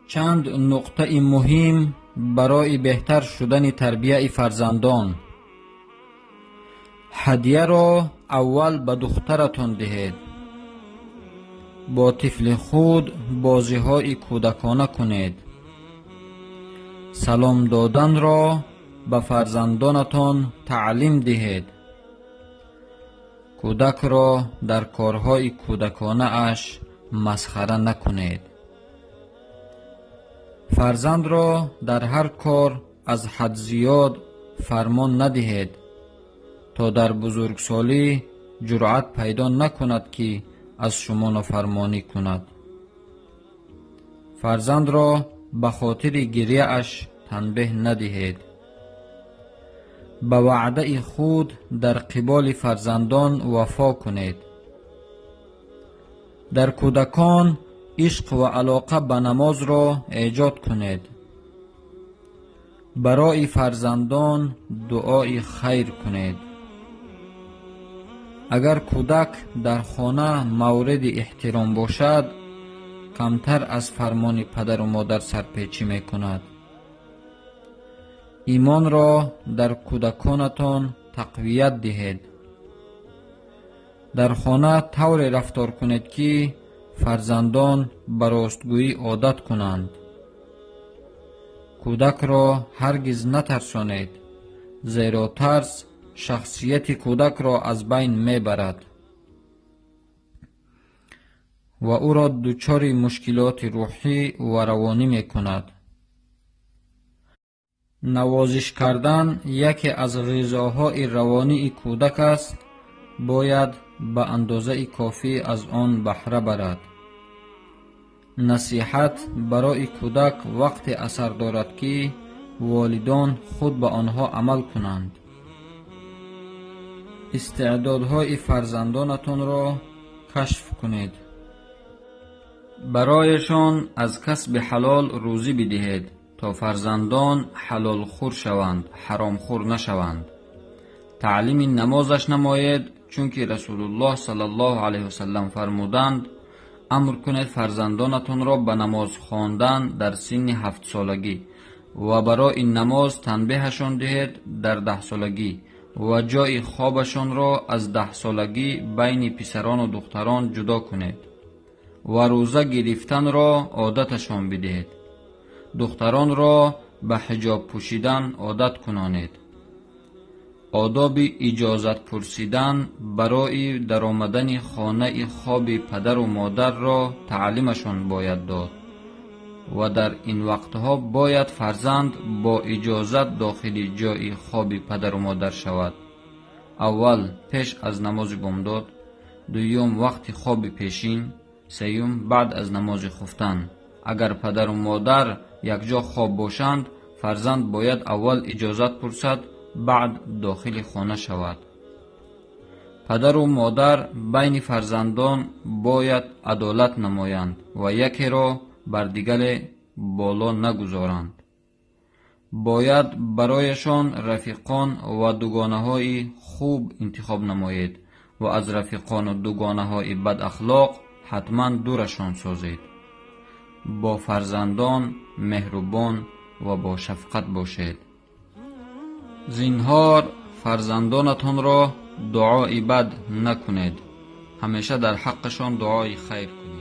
چند نقطه مهم برای بهتر شدن تربیت فرزندان. هدیه را اول به دخترتان دهید. با طفل خود بازی‌های کودکانه کنید. سلام دادن را به فرزندانتان تعلیم دهید. کودک را در کارهای کودکانه اش مسخره نکنید. فرزند را در هر کار از حد زیاد فرمان ندهید تا در بزرگسالی جرأت پیدا نکند که از شما نافرمانی کند. فرزند را به خاطر گریه اش تنبیه ندهید. به وعده خود در قبال فرزندان وفا کنید. در کودکان عشق و علاقه به نماز را ایجاد کنید. برای فرزندان دعای خیر کنید. اگر کودک در خانه مورد احترام باشد، کمتر از فرمان پدر و مادر سرپیچی می کند. ایمان را در کودکانتان تقویت دهید. در خانه طور رفتار کنید که فرزندان به راستگویی عادت کنند. کودک را هرگز نترسانید، زیرا ترس شخصیت کودک را از بین میبرد و او را دچار مشکلات روحی و روانی میکند. نوازش کردن یکی از غذاهای روانی کودک است. باید به اندازه کافی از آن بهره برد. نصیحت برای کودک وقت اثر دارد که والدان خود به آنها عمل کنند. استعدادهای فرزندانتان را کشف کنید. برایشان از کسب حلال روزی بدهید تا فرزندان حلال خور شوند، حرام خور نشوند. تعلیم نمازش نمایید، چونکه رسول الله صلی الله علیه و سلم فرمودند امر کنید فرزندانتان را به نماز خواندن در سن 7 سالگی و برای این نماز تنبیهشان دهید در 10 سالگی و جای خوابشان را از 10 سالگی بین پسران و دختران جدا کنید و روزه گرفتن را عادتشان بدهید. دختران را به حجاب پوشیدن عادت کنانید. آداب اجازت پرسیدن برای در آمدن خانه خواب پدر و مادر را تعلیمشان باید داد و در این وقتها باید فرزند با اجازت داخل جای خواب پدر و مادر شود. اول پیش از نماز بامداد، دوم وقت خواب پیشین، سوم بعد از نماز خفتن. اگر پدر و مادر یک جا خواب باشند، فرزند باید اول اجازت پرسد، بعد داخل خانه شود. پدر و مادر بین فرزندان باید عدالت نمایند و یکی را بر دیگر بالا نگذارند. باید برایشان رفیقان و دوگانه های خوب انتخاب نمایید و از رفیقان و دوگانه های بد اخلاق حتما دورشان سازید. با فرزندان مهربان و با شفقت باشید. زینهار فرزندانتان را دعای بد نکنید. همیشه در حقشان دعای خیر کنید.